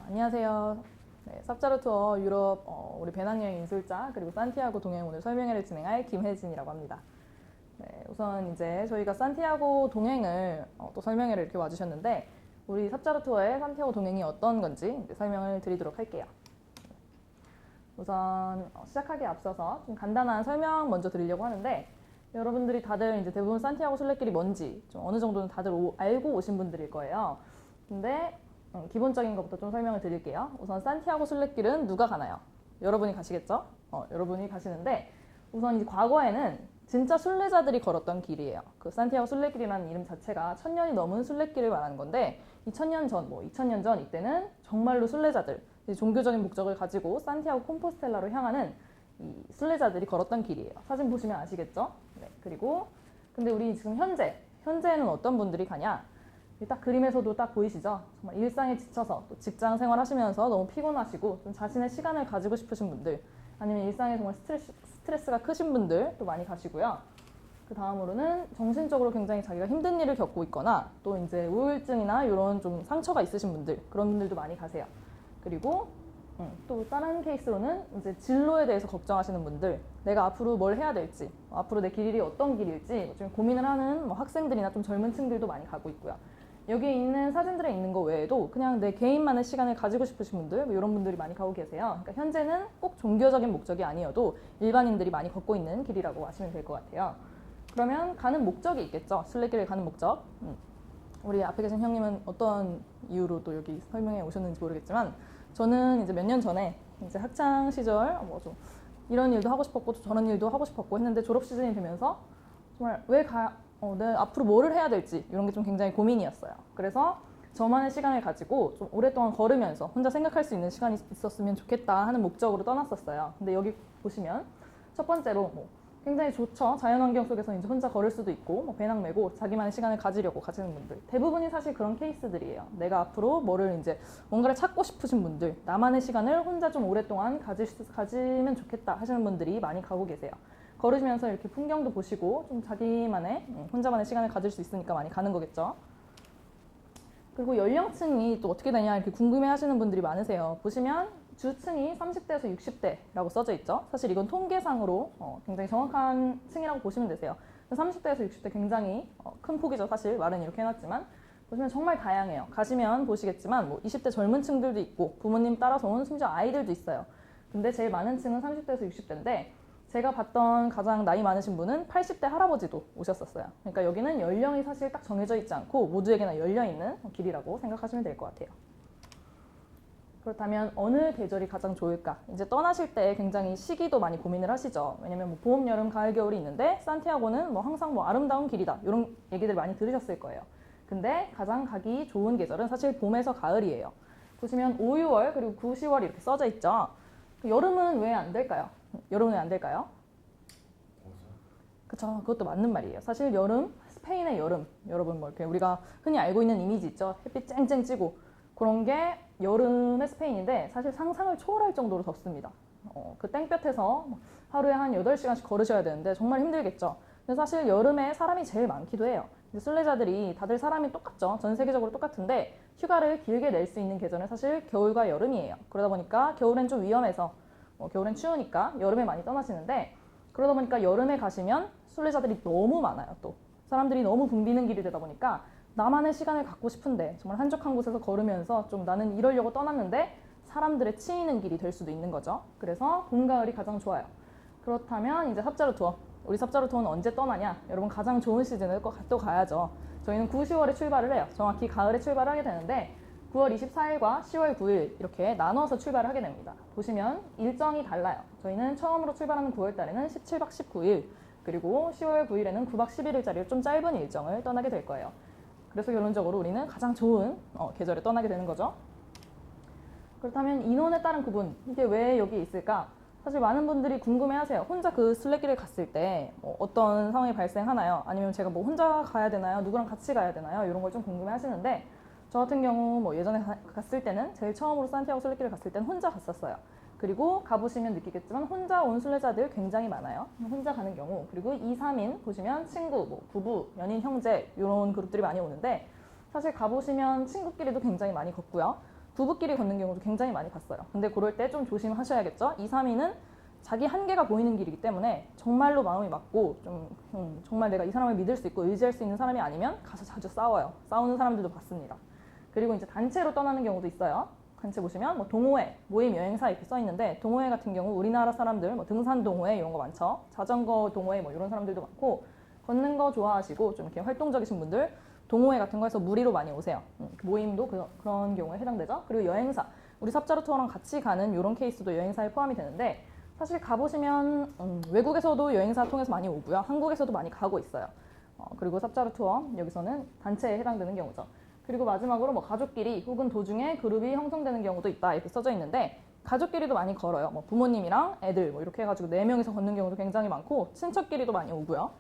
안녕하세요. 네, 삽자루 투어 유럽 우리 배낭여행 인솔자 그리고 산티아고 동행 오늘 설명회를 진행할 김혜진이라고 합니다. 네, 우선 이제 저희가 산티아고 동행을 또 설명회를 이렇게 와주셨는데 우리 삽자루 투어의 산티아고 동행이 어떤 건지 이제 설명을 드리도록 할게요. 우선 시작하기에 앞서서 좀 간단한 설명 먼저 드리려고 하는데 여러분들이 다들 이제 대부분 산티아고 순례길이 뭔지 좀 어느 정도는 다들 알고 오신 분들일 거예요. 근데 기본적인 것부터 좀 설명을 드릴게요. 우선 산티아고 순례길은 누가 가나요? 여러분이 가시겠죠? 여러분이 가시는데 우선 이제 과거에는 진짜 순례자들이 걸었던 길이에요. 그 산티아고 순례길이라는 이름 자체가 1000년이 넘은 순례길을 말하는 건데 2000년 전, 2000년 전 이때는 정말로 순례자들, 종교적인 목적을 가지고 산티아고 콤포스텔라로 향하는 이 순례자들이 걸었던 길이에요. 사진 보시면 아시겠죠? 네, 그리고 근데 우리 지금 현재에는 어떤 분들이 가냐? 딱 그림에서도 딱 보이시죠? 정말 일상에 지쳐서 또 직장 생활하시면서 너무 피곤하시고 좀 자신의 시간을 가지고 싶으신 분들 아니면 일상에 정말 스트레스가 크신 분들 또 많이 가시고요. 그 다음으로는 정신적으로 굉장히 자기가 힘든 일을 겪고 있거나 또 이제 우울증이나 이런 좀 상처가 있으신 분들 그런 분들도 많이 가세요. 그리고 또 다른 케이스로는 이제 진로에 대해서 걱정하시는 분들 내가 앞으로 뭘 해야 될지 앞으로 내 길이 어떤 길일지 좀 고민을 하는 학생들이나 좀 젊은 층들도 많이 가고 있고요. 여기 있는 사진들에 있는 거 외에도 그냥 내 개인만의 시간을 가지고 싶으신 분들 이런 분들이 많이 가고 계세요. 그러니까 현재는 꼭 종교적인 목적이 아니어도 일반인들이 많이 걷고 있는 길이라고 아시면 될 것 같아요. 그러면 가는 목적이 있겠죠. 순례길을 가는 목적. 우리 앞에 계신 형님은 어떤 이유로 또 여기 설명해 오셨는지 모르겠지만 저는 이제 몇 년 전에 이제 학창 시절 좀 이런 일도 하고 싶었고 또 저런 일도 하고 싶었고 했는데 졸업 시즌이 되면서 정말 내가 앞으로 뭐를 해야 될지 이런 게 좀 굉장히 고민이었어요. 그래서 저만의 시간을 가지고 좀 오랫동안 걸으면서 혼자 생각할 수 있는 시간이 있었으면 좋겠다 하는 목적으로 떠났었어요. 근데 여기 보시면 첫 번째로 굉장히 좋죠. 자연환경 속에서 이제 혼자 걸을 수도 있고 배낭 메고 자기만의 시간을 가지려고 가시는 분들 대부분이 사실 그런 케이스들이에요. 내가 앞으로 뭔가를 찾고 싶으신 분들 나만의 시간을 혼자 좀 오랫동안 가지면 좋겠다 하시는 분들이 많이 가고 계세요. 걸으시면서 이렇게 풍경도 보시고 좀 자기만의 혼자만의 시간을 가질 수 있으니까 많이 가는 거겠죠. 그리고 연령층이 또 어떻게 되냐 이렇게 궁금해하시는 분들이 많으세요. 보시면 주층이 30대에서 60대라고 써져 있죠. 사실 이건 통계상으로 굉장히 정확한 층이라고 보시면 되세요. 30대에서 60대 굉장히 큰 폭이죠. 사실 말은 이렇게 해놨지만 보시면 정말 다양해요. 가시면 보시겠지만 20대 젊은 층들도 있고 부모님 따라서 온 심지어 아이들도 있어요. 근데 제일 많은 층은 30대에서 60대인데 제가 봤던 가장 나이 많으신 분은 80대 할아버지도 오셨었어요. 그러니까 여기는 연령이 사실 딱 정해져 있지 않고 모두에게나 열려있는 길이라고 생각하시면 될 것 같아요. 그렇다면 어느 계절이 가장 좋을까? 이제 떠나실 때 굉장히 시기도 많이 고민을 하시죠. 왜냐면 봄, 여름, 가을, 겨울이 있는데 산티아고는 항상 아름다운 길이다 이런 얘기들 많이 들으셨을 거예요. 근데 가장 가기 좋은 계절은 사실 봄에서 가을이에요. 보시면 5, 6월 그리고 9, 10월 이렇게 써져 있죠. 여름은 왜 안 될까요? 여름은 왜 안 될까요? 그쵸, 그것도 맞는 말이에요. 사실 여름, 스페인의 여름, 여러분 이렇게 우리가 흔히 알고 있는 이미지 있죠. 햇빛 쨍쨍 찌고 그런 게 여름의 스페인인데 사실 상상을 초월할 정도로 덥습니다. 그 땡볕에서 하루에 한 8시간씩 걸으셔야 되는데 정말 힘들겠죠. 근데 사실 여름에 사람이 제일 많기도 해요. 순례자들이 다들 사람이 똑같죠. 전 세계적으로 똑같은데 휴가를 길게 낼 수 있는 계절은 사실 겨울과 여름이에요. 그러다 보니까 겨울엔 좀 위험해서 겨울엔 추우니까 여름에 많이 떠나시는데 그러다 보니까 여름에 가시면 순례자들이 너무 많아요. 또 사람들이 너무 붐비는 길이 되다 보니까 나만의 시간을 갖고 싶은데 정말 한적한 곳에서 걸으면서 좀 나는 이러려고 떠났는데 사람들의 치이는 길이 될 수도 있는 거죠. 그래서 봄, 가을이 가장 좋아요. 그렇다면 이제 삽자루 투어. 우리 삽자루 투어는 언제 떠나냐? 여러분 가장 좋은 시즌을 또 가야죠. 저희는 9, 10월에 출발을 해요. 정확히 가을에 출발을 하게 되는데 9월 24일과 10월 9일 이렇게 나눠서 출발을 하게 됩니다. 보시면 일정이 달라요. 저희는 처음으로 출발하는 9월 달에는 17박 19일 그리고 10월 9일에는 9박 11일짜리 좀 짧은 일정을 떠나게 될 거예요. 그래서 결론적으로 우리는 가장 좋은 계절에 떠나게 되는 거죠. 그렇다면 인원에 따른 구분, 이게 왜 여기 있을까? 사실 많은 분들이 궁금해하세요. 혼자 그 순례길을 갔을 때 어떤 상황이 발생하나요? 아니면 제가 혼자 가야 되나요? 누구랑 같이 가야 되나요? 이런 걸 좀 궁금해하시는데 저 같은 경우 예전에 갔을 때는 제일 처음으로 산티아고 순례길을 갔을 때는 혼자 갔었어요. 그리고 가보시면 느끼겠지만 혼자 온 순례자들 굉장히 많아요. 혼자 가는 경우. 그리고 2, 3인 보시면 친구, 부부, 연인, 형제 이런 그룹들이 많이 오는데 사실 가보시면 친구끼리도 굉장히 많이 걷고요. 부부끼리 걷는 경우도 굉장히 많이 봤어요. 근데 그럴 때 좀 조심하셔야겠죠. 2, 3위는 자기 한계가 보이는 길이기 때문에 정말로 마음이 맞고 정말 내가 이 사람을 믿을 수 있고 의지할 수 있는 사람이 아니면 가서 자주 싸워요. 싸우는 사람들도 봤습니다. 그리고 이제 단체로 떠나는 경우도 있어요. 단체 보시면 뭐 동호회, 모임, 여행사 이렇게 써 있는데 동호회 같은 경우 우리나라 사람들 뭐 등산 동호회 이런 거 많죠. 자전거 동호회 뭐 이런 사람들도 많고 걷는 거 좋아하시고 좀 이렇게 활동적이신 분들 동호회 같은 거에서 무리로 많이 오세요. 모임도 그런 경우에 해당되죠. 그리고 여행사, 우리 삽자루 투어랑 같이 가는 이런 케이스도 여행사에 포함이 되는데 사실 가보시면 외국에서도 여행사 통해서 많이 오고요. 한국에서도 많이 가고 있어요. 그리고 삽자루 투어 여기서는 단체에 해당되는 경우죠. 그리고 마지막으로 뭐 가족끼리 혹은 도중에 그룹이 형성되는 경우도 있다 이렇게 써져 있는데 가족끼리도 많이 걸어요. 뭐 부모님이랑 애들 뭐 이렇게 해가지고 4명이서 걷는 경우도 굉장히 많고 친척끼리도 많이 오고요.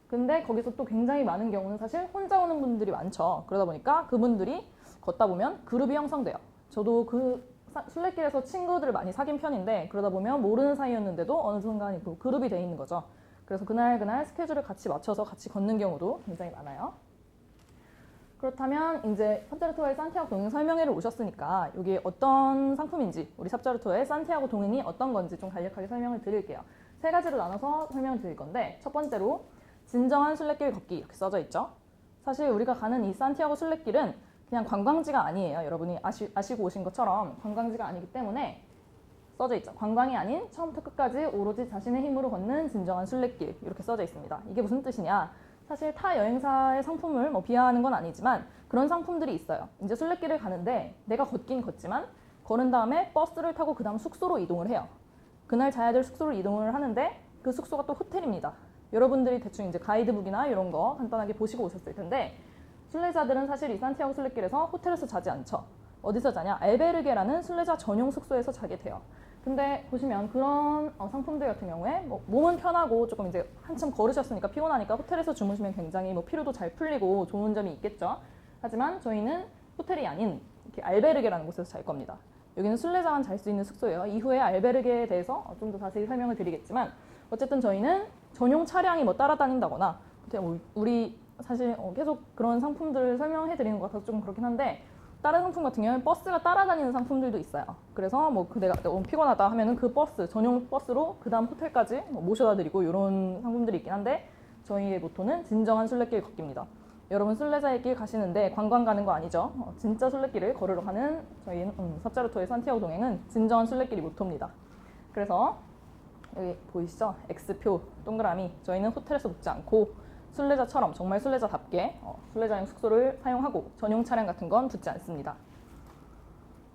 근데 거기서 또 굉장히 많은 경우는 사실 혼자 오는 분들이 많죠. 그러다 보니까 그분들이 걷다 보면 그룹이 형성돼요. 저도 그 순례길에서 친구들을 많이 사귄 편인데 그러다 보면 모르는 사이였는데도 어느 순간 그룹이 돼 있는 거죠. 그래서 그날 스케줄을 같이 맞춰서 같이 걷는 경우도 굉장히 많아요. 그렇다면 이제 삽자루 투어의 산티아고 동행 설명회를 오셨으니까 이게 어떤 상품인지 우리 삽자루 투어의 산티아고 동행이 어떤 건지 좀 간략하게 설명을 드릴게요. 3가지로 나눠서 설명을 드릴 건데 첫 번째로 진정한 순례길 걷기 이렇게 써져 있죠. 사실 우리가 가는 이 산티아고 순례길은 그냥 관광지가 아니에요. 여러분이 아시고 오신 것처럼 관광지가 아니기 때문에 써져 있죠. 관광이 아닌 처음부터 끝까지 오로지 자신의 힘으로 걷는 진정한 순례길 이렇게 써져 있습니다. 이게 무슨 뜻이냐? 사실 타 여행사의 상품을 뭐 비하하는 건 아니지만 그런 상품들이 있어요. 이제 순례길을 가는데 내가 걷긴 걷지만 걸은 다음에 버스를 타고 그 다음 숙소로 이동을 해요. 그날 자야 될 숙소로 이동을 하는데 그 숙소가 또 호텔입니다. 여러분들이 대충 이제 가이드북이나 이런 거 간단하게 보시고 오셨을 텐데 순례자들은 사실 이 산티아고 순례길에서 호텔에서 자지 않죠. 어디서 자냐? 알베르게라는 순례자 전용 숙소에서 자게 돼요. 근데 보시면 그런 상품들 같은 경우에 뭐 몸은 편하고 조금 이제 한참 걸으셨으니까 피곤하니까 호텔에서 주무시면 굉장히 뭐 피로도 잘 풀리고 좋은 점이 있겠죠. 하지만 저희는 호텔이 아닌 이렇게 알베르게라는 곳에서 잘 겁니다. 여기는 순례자만 잘 수 있는 숙소예요. 이후에 알베르게에 대해서 좀 더 자세히 설명을 드리겠지만 어쨌든 저희는 전용 차량이 뭐 따라다닌다거나 우리 사실 계속 그런 상품들을 설명해 드리는 것 같아서 좀 그렇긴 한데 다른 상품 같은 경우는 버스가 따라다니는 상품들도 있어요. 그래서 뭐 내가 너무 피곤하다 하면은 그 버스, 전용 버스로 그 다음 호텔까지 모셔다 드리고 이런 상품들이 있긴 한데 저희의 모토는 진정한 순례길 걷기입니다. 여러분 순례자의 길 가시는데 관광 가는 거 아니죠? 진짜 순례길을 걸으러 가는 저희 삽자루 투어의 산티아고 동행은 진정한 순례길이 모토입니다. 그래서 여기 보이시죠? X표 동그라미 저희는 호텔에서 묵지 않고 순례자처럼 정말 순례자답게 순례자용 숙소를 사용하고 전용 차량 같은 건 붙지 않습니다.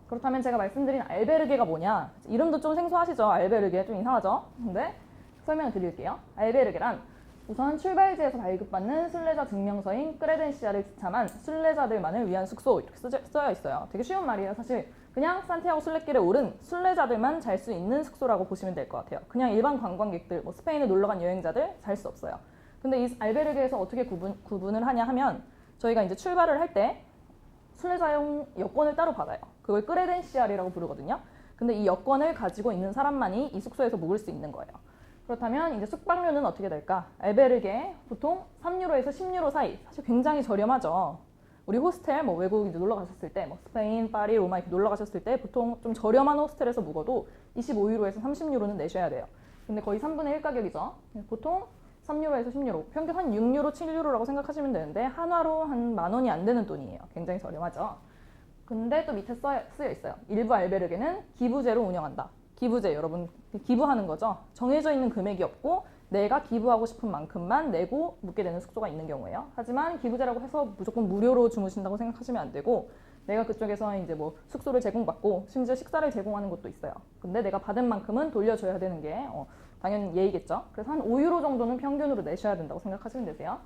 그렇다면 제가 말씀드린 알베르게가 뭐냐? 이름도 좀 생소하시죠? 알베르게 좀 이상하죠? 근데 설명을 드릴게요. 알베르게란 우선 출발지에서 발급받는 순례자 증명서인 크레덴시알을 지참한 순례자들만을 위한 숙소 이렇게 써져 있어요. 되게 쉬운 말이에요. 사실 그냥 산티아고 순례길에 오른 순례자들만 잘 수 있는 숙소라고 보시면 될 것 같아요. 그냥 일반 관광객들, 뭐 스페인에 놀러간 여행자들 잘 수 없어요. 근데 이 알베르게에서 어떻게 구분을 하냐 하면 저희가 이제 출발을 할 때 순례자용 여권을 따로 받아요. 그걸 크레덴시알이라고 부르거든요. 근데 이 여권을 가지고 있는 사람만이 이 숙소에서 묵을 수 있는 거예요. 그렇다면 이제 숙박료는 어떻게 될까? 알베르게 보통 3유로에서 10유로 사이. 사실 굉장히 저렴하죠. 우리 호스텔 뭐 외국 이제 놀러 가셨을 때 뭐 스페인, 파리, 로마 이렇게 놀러 가셨을 때 보통 좀 저렴한 호스텔에서 묵어도 25유로에서 30유로는 내셔야 돼요. 근데 거의 3분의 1 가격이죠. 보통 3유로에서 10유로, 평균 한 6유로, 7유로라고 생각하시면 되는데 한화로 한 10,000원이 안 되는 돈이에요. 굉장히 저렴하죠. 근데 또 밑에 쓰여 있어요. 일부 알베르게는 기부제로 운영한다. 기부제, 여러분 기부하는 거죠. 정해져 있는 금액이 없고 내가 기부하고 싶은 만큼만 내고 묵게 되는 숙소가 있는 경우예요. 하지만 기부제라고 해서 무조건 무료로 주무신다고 생각하시면 안 되고 내가 그쪽에서 이제 뭐 숙소를 제공받고 심지어 식사를 제공하는 것도 있어요. 근데 내가 받은 만큼은 돌려줘야 되는 게 당연히 예의겠죠. 그래서 한 5유로 정도는 평균으로 내셔야 된다고 생각하시면 되세요.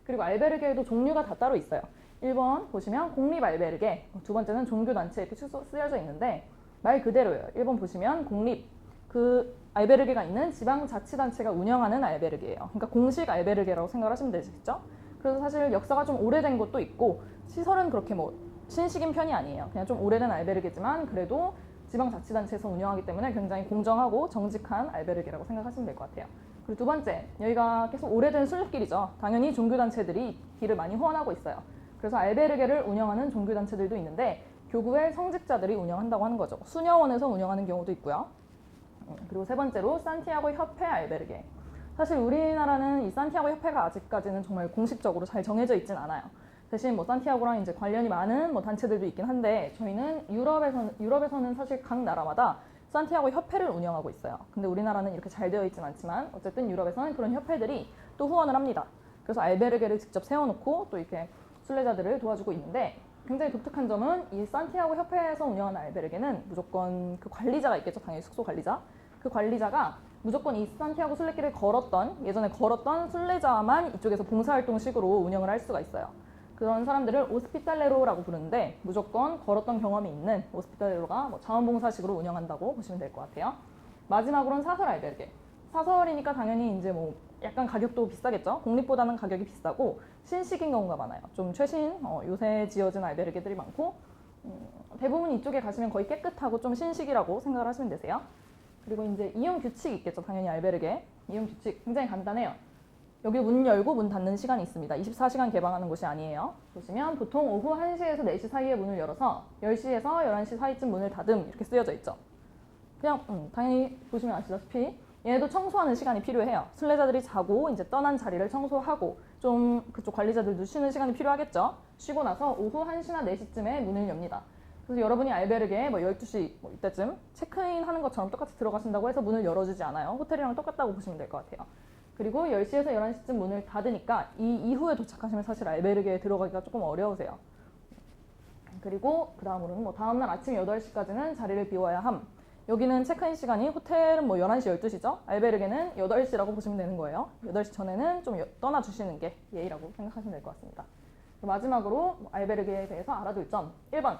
그리고 알베르게에도 종류가 다 따로 있어요. 1번 보시면 공립 알베르게, 두 번째는 종교단체 이렇게 쓰여져 있는데 말 그대로예요. 1번 보시면 공립, 그 알베르게가 있는 지방자치단체가 운영하는 알베르게예요. 그러니까 공식 알베르게라고 생각을 하시면 되겠죠. 그래서 사실 역사가 좀 오래된 것도 있고 시설은 그렇게 뭐 신식인 편이 아니에요. 그냥 좀 오래된 알베르게지만 그래도 지방자치단체에서 운영하기 때문에 굉장히 공정하고 정직한 알베르게라고 생각하시면 될 것 같아요. 그리고 두 번째, 여기가 계속 오래된 순례길이죠. 당연히 종교단체들이 길을 많이 후원하고 있어요. 그래서 알베르게를 운영하는 종교단체들도 있는데 교구의 성직자들이 운영한다고 하는 거죠. 수녀원에서 운영하는 경우도 있고요. 그리고 세 번째로 산티아고 협회 알베르게. 사실 우리나라는 이 산티아고 협회가 아직까지는 정말 공식적으로 잘 정해져 있진 않아요. 대신 뭐 산티아고랑 이제 관련이 많은 뭐 단체들도 있긴 한데 저희는 유럽에서는 사실 각 나라마다 산티아고 협회를 운영하고 있어요. 근데 우리나라는 이렇게 잘 되어 있진 않지만 어쨌든 유럽에서는 그런 협회들이 또 후원을 합니다. 그래서 알베르게를 직접 세워놓고 또 이렇게 순례자들을 도와주고 있는데 굉장히 독특한 점은 이 산티아고 협회에서 운영하는 알베르게는 무조건 그 관리자가 있겠죠. 당연히 숙소 관리자. 그 관리자가 무조건 이 산티아고 순례길을 예전에 걸었던 순례자만 이쪽에서 봉사활동식으로 운영을 할 수가 있어요. 그런 사람들을 오스피탈레로라고 부르는데 무조건 걸었던 경험이 있는 오스피탈레로가 뭐 자원봉사식으로 운영한다고 보시면 될 것 같아요. 마지막으로는 사설 알베르게. 사설이니까 당연히 이제 뭐 약간 가격도 비싸겠죠. 공립보다는 가격이 비싸고 신식인 경우가 많아요. 좀 최신 요새 지어진 알베르게들이 많고 대부분 이쪽에 가시면 거의 깨끗하고 좀 신식이라고 생각을 하시면 되세요. 그리고 이제 이용 규칙이 있겠죠. 당연히 알베르게. 이용 규칙 굉장히 간단해요. 여기 문 열고 문 닫는 시간이 있습니다. 24시간 개방하는 곳이 아니에요. 보시면 보통 오후 1시에서 4시 사이에 문을 열어서 10시에서 11시 사이쯤 문을 닫음 이렇게 쓰여져 있죠. 그냥 당연히 보시면 아시다시피 얘도 청소하는 시간이 필요해요. 순례자들이 자고 이제 떠난 자리를 청소하고 좀 그쪽 관리자들도 쉬는 시간이 필요하겠죠. 쉬고 나서 오후 1시나 4시쯤에 문을 엽니다. 그래서 여러분이 알베르게에 뭐 12시 뭐 이때쯤 체크인 하는 것처럼 똑같이 들어가신다고 해서 문을 열어주지 않아요. 호텔이랑 똑같다고 보시면 될 것 같아요. 그리고 10시에서 11시쯤 문을 닫으니까 이 이후에 도착하시면 사실 알베르게에 들어가기가 조금 어려우세요. 그리고 그 다음으로는 뭐 다음날 아침 8시까지는 자리를 비워야 함. 여기는 체크인 시간이 호텔은 뭐 11시, 12시죠. 알베르게는 8시라고 보시면 되는 거예요. 8시 전에는 좀 떠나주시는 게 예의라고 생각하시면 될 것 같습니다. 마지막으로 알베르게에 대해서 알아둘 점 1번.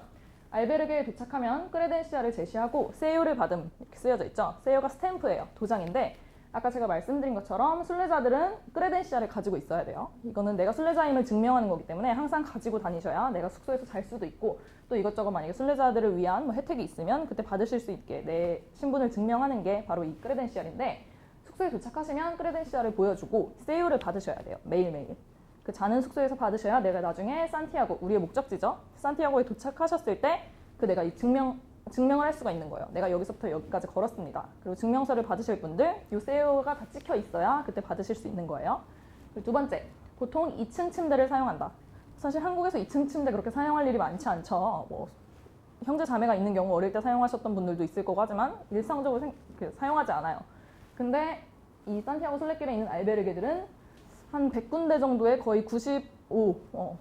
알베르게에 도착하면 크레덴시아를 제시하고 세요를 받음 이렇게 쓰여져 있죠. 세요가 스탬프예요. 도장인데 아까 제가 말씀드린 것처럼 순례자들은 크레덴시아를 가지고 있어야 돼요. 이거는 내가 순례자임을 증명하는 거기 때문에 항상 가지고 다니셔야 내가 숙소에서 잘 수도 있고 또 이것저것 만약에 순례자들을 위한 뭐 혜택이 있으면 그때 받으실 수 있게 내 신분을 증명하는 게 바로 이 크레덴시알인데 숙소에 도착하시면 크레덴시알을 보여주고 세요를 받으셔야 돼요. 매일매일. 그 자는 숙소에서 받으셔야 내가 나중에 산티아고, 우리의 목적지죠. 산티아고에 도착하셨을 때 그 내가 이 증명을 할 수가 있는 거예요. 내가 여기서부터 여기까지 걸었습니다. 그리고 증명서를 받으실 분들 이 세요가 다 찍혀 있어야 그때 받으실 수 있는 거예요. 그리고 두 번째, 보통 2층 침대를 사용한다. 사실 한국에서 2층 침대 그렇게 사용할 일이 많지 않죠. 뭐 형제 자매가 있는 경우 어릴 때 사용하셨던 분들도 있을 거고 하지만 일상적으로 사용하지 않아요. 근데 이 산티아고 순례길에 있는 알베르게들은 한 100군데 정도의 거의 95,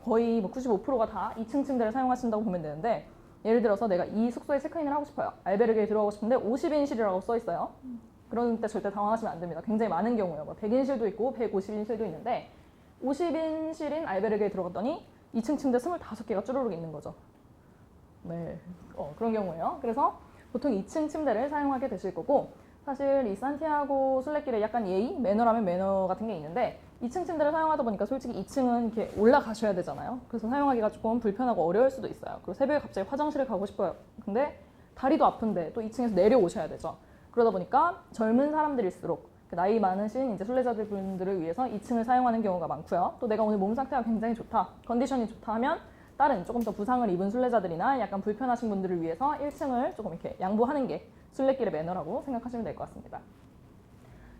거의 뭐 95%가 다 2층 침대를 사용하신다고 보면 되는데 예를 들어서 내가 이 숙소에 체크인을 하고 싶어요. 알베르게에 들어가고 싶은데 50인실이라고 써 있어요. 그런 때 절대 당황하시면 안 됩니다. 굉장히 많은 경우예요. 뭐 100인실도 있고 150인실도 있는데 50인실인 알베르게에 들어갔더니 2층 침대 25개가 쭈루룩 있는 거죠. 네, 그런 경우예요. 그래서 보통 2층 침대를 사용하게 되실 거고 사실 이 산티아고 순례길에 약간 예의, 매너라면 매너 같은 게 있는데 2층 침대를 사용하다 보니까 솔직히 2층은 이렇게 올라가셔야 되잖아요. 그래서 사용하기가 조금 불편하고 어려울 수도 있어요. 그리고 새벽에 갑자기 화장실에 가고 싶어요. 근데 다리도 아픈데 또 2층에서 내려오셔야 되죠. 그러다 보니까 젊은 사람들일수록 나이 많으신 이제 순례자들 분들을 위해서 2층을 사용하는 경우가 많고요. 또 내가 오늘 몸 상태가 굉장히 좋다, 컨디션이 좋다 하면 다른 조금 더 부상을 입은 순례자들이나 약간 불편하신 분들을 위해서 1층을 조금 이렇게 양보하는 게 순례길의 매너라고 생각하시면 될 것 같습니다.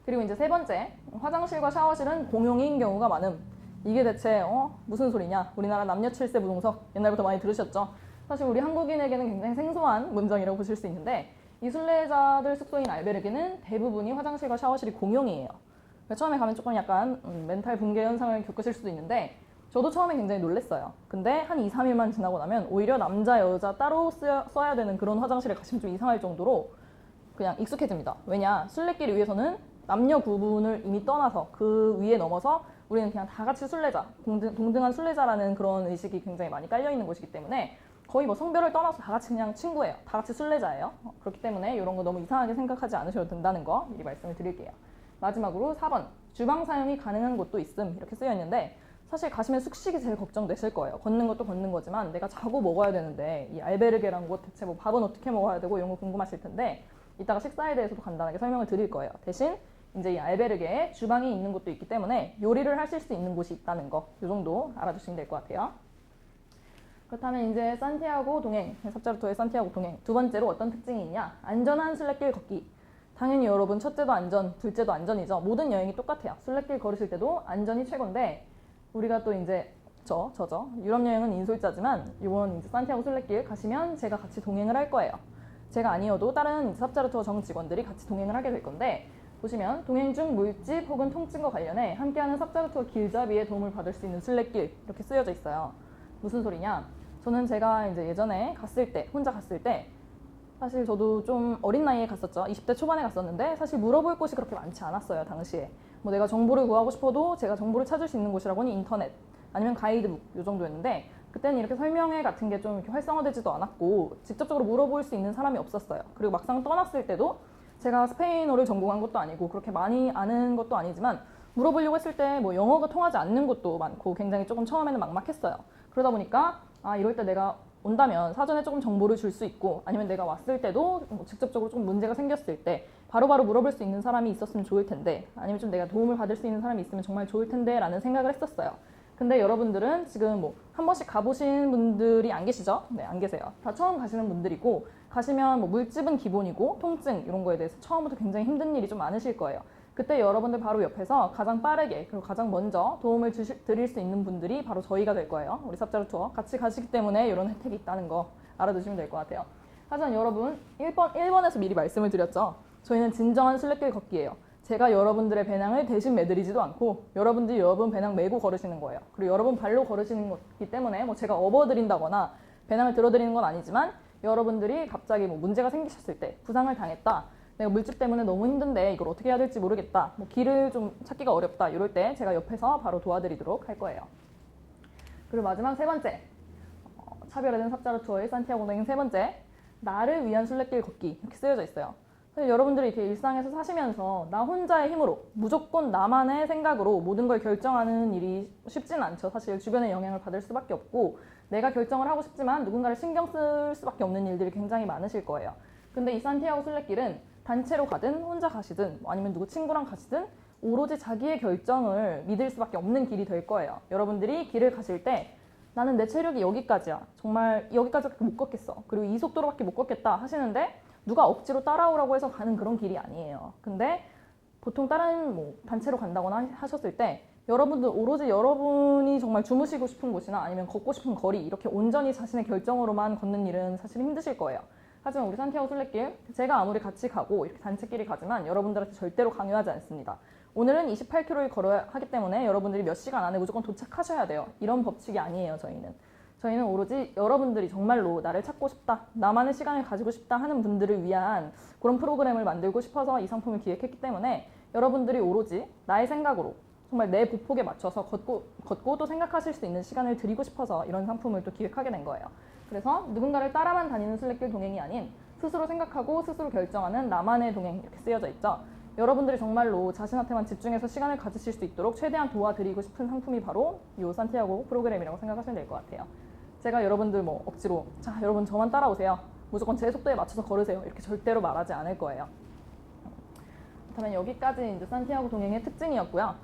그리고 이제 세 번째, 화장실과 샤워실은 공용인 경우가 많음. 이게 대체 무슨 소리냐? 우리나라 남녀 7세 부동석 옛날부터 많이 들으셨죠? 사실 우리 한국인에게는 굉장히 생소한 문장이라고 보실 수 있는데 이 순례자들 숙소인 알베르게는 대부분이 화장실과 샤워실이 공용이에요. 처음에 가면 조금 약간 멘탈 붕괴 현상을 겪으실 수도 있는데 저도 처음에 굉장히 놀랐어요. 근데 한 2, 3일만 지나고 나면 오히려 남자, 여자 따로 써야 되는 그런 화장실에 가시면 좀 이상할 정도로 그냥 익숙해집니다. 왜냐? 순례길 위해서는 남녀 구분을 이미 떠나서 그 위에 넘어서 우리는 그냥 다 같이 순례자, 동등한 순례자라는 그런 의식이 굉장히 많이 깔려있는 곳이기 때문에 거의 뭐 성별을 떠나서 다 같이 그냥 친구예요. 다 같이 순례자예요. 그렇기 때문에 이런 거 너무 이상하게 생각하지 않으셔도 된다는 거 미리 말씀을 드릴게요. 마지막으로 4번, 주방 사용이 가능한 곳도 있음 이렇게 쓰여 있는데 사실 가시면 숙식이 제일 걱정되실 거예요. 걷는 것도 걷는 거지만 내가 자고 먹어야 되는데 이 알베르게라는 곳 대체 뭐 밥은 어떻게 먹어야 되고 이런 거 궁금하실 텐데 이따가 식사에 대해서도 간단하게 설명을 드릴 거예요. 대신 이제 이 알베르게에 주방이 있는 곳도 있기 때문에 요리를 하실 수 있는 곳이 있다는 거 이 정도 알아두시면 될 것 같아요. 그렇다면 이제 산티아고 동행, 삽자루 투어의 산티아고 동행 두 번째로 어떤 특징이 있냐? 안전한 순례길 걷기. 당연히 여러분 첫째도 안전, 둘째도 안전이죠. 모든 여행이 똑같아요. 순례길 걸으실 때도 안전이 최고인데 우리가 또 이제 저죠. 유럽 여행은 인솔자지만 이번 이제 산티아고 순례길 가시면 제가 같이 동행을 할 거예요. 제가 아니어도 다른 삽자루 투어 정 직원들이 같이 동행을 하게 될 건데 보시면 동행 중 물집 혹은 통증과 관련해 함께하는 삽자루 투어 길잡이에 도움을 받을 수 있는 순례길 이렇게 쓰여져 있어요. 무슨 소리냐? 저는 제가 이제 예전에 갔을 때 혼자 갔을 때 사실 저도 좀 어린 나이에 갔었죠. 20대 초반에 갔었는데 사실 물어볼 곳이 그렇게 많지 않았어요. 당시에 뭐 내가 정보를 구하고 싶어도 제가 정보를 찾을 수 있는 곳이라고는 인터넷 아니면 가이드북 이 정도였는데 그때는 이렇게 설명회 같은 게 좀 이렇게 활성화되지도 않았고 직접적으로 물어볼 수 있는 사람이 없었어요. 그리고 막상 떠났을 때도 제가 스페인어를 전공한 것도 아니고 그렇게 많이 아는 것도 아니지만 물어보려고 했을 때 뭐 영어가 통하지 않는 것도 많고 굉장히 조금 처음에는 막막했어요. 그러다 보니까 이럴 때 내가 온다면 사전에 조금 정보를 줄 수 있고 아니면 내가 왔을 때도 뭐 직접적으로 조금 문제가 생겼을 때 바로바로 물어볼 수 있는 사람이 있었으면 좋을 텐데 아니면 좀 내가 도움을 받을 수 있는 사람이 있으면 정말 좋을 텐데 라는 생각을 했었어요. 근데 여러분들은 지금 뭐 한 번씩 가보신 분들이 안 계시죠? 네, 안 계세요. 다 처음 가시는 분들이고 가시면 뭐 물집은 기본이고 통증 이런 거에 대해서 처음부터 굉장히 힘든 일이 좀 많으실 거예요. 그때 여러분들 바로 옆에서 가장 빠르게 그리고 가장 먼저 도움을 드릴 수 있는 분들이 바로 저희가 될 거예요. 우리 삽자루 투어 같이 가시기 때문에 이런 혜택이 있다는 거 알아두시면 될 것 같아요. 하지만 여러분 1번에서 미리 말씀을 드렸죠. 저희는 진정한 순례길 걷기예요. 제가 여러분들의 배낭을 대신 매드리지도 않고 여러분들이 여러분 배낭 메고 걸으시는 거예요. 그리고 여러분 발로 걸으시는 거기 때문에 뭐 제가 업어드린다거나 배낭을 들어드리는 건 아니지만 여러분들이 갑자기 뭐 문제가 생기셨을 때 부상을 당했다. 내가 물집 때문에 너무 힘든데 이걸 어떻게 해야 될지 모르겠다. 뭐 길을 좀 찾기가 어렵다. 이럴 때 제가 옆에서 바로 도와드리도록 할 거예요. 그리고 마지막 세 번째. 차별화된 삽자루 투어의 산티아고 동행 세 번째. 나를 위한 순례길 걷기 이렇게 쓰여져 있어요. 사실 여러분들이 이렇게 일상에서 사시면서 나 혼자의 힘으로 무조건 나만의 생각으로 모든 걸 결정하는 일이 쉽지는 않죠. 사실 주변의 영향을 받을 수밖에 없고 내가 결정을 하고 싶지만 누군가를 신경 쓸 수밖에 없는 일들이 굉장히 많으실 거예요. 근데 이 산티아고 순례길은 단체로 가든 혼자 가시든 아니면 누구 친구랑 가시든 오로지 자기의 결정을 믿을 수밖에 없는 길이 될 거예요. 여러분들이 길을 가실 때 나는 내 체력이 여기까지야. 정말 여기까지밖에 못 걷겠어. 그리고 이 속도로밖에 못 걷겠다 하시는데 누가 억지로 따라오라고 해서 가는 그런 길이 아니에요. 근데 보통 다른 뭐 단체로 간다거나 하셨을 때 여러분들 오로지 여러분이 정말 주무시고 싶은 곳이나 아니면 걷고 싶은 거리 이렇게 온전히 자신의 결정으로만 걷는 일은 사실 힘드실 거예요. 하지만 우리 산티아고 순례길 제가 아무리 같이 가고 이렇게 단체끼리 가지만 여러분들한테 절대로 강요하지 않습니다. 오늘은 28km를 걸어야 하기 때문에 여러분들이 몇 시간 안에 무조건 도착하셔야 돼요. 이런 법칙이 아니에요. 저희는 오로지 여러분들이 정말로 나를 찾고 싶다, 나만의 시간을 가지고 싶다 하는 분들을 위한 그런 프로그램을 만들고 싶어서 이 상품을 기획했기 때문에 여러분들이 오로지 나의 생각으로 정말 내 보폭에 맞춰서 걷고 또 생각하실 수 있는 시간을 드리고 싶어서 이런 상품을 또 기획하게 된 거예요. 그래서 누군가를 따라만 다니는 순례길 동행이 아닌 스스로 생각하고 스스로 결정하는 나만의 동행 이렇게 쓰여져 있죠. 여러분들이 정말로 자신한테만 집중해서 시간을 가지실 수 있도록 최대한 도와드리고 싶은 상품이 바로 이 산티아고 프로그램이라고 생각하시면 될 것 같아요. 제가 여러분들 뭐 억지로 자 여러분 저만 따라오세요. 무조건 제 속도에 맞춰서 걸으세요. 이렇게 절대로 말하지 않을 거예요. 그렇다면 여기까지 이제 산티아고 동행의 특징이었고요.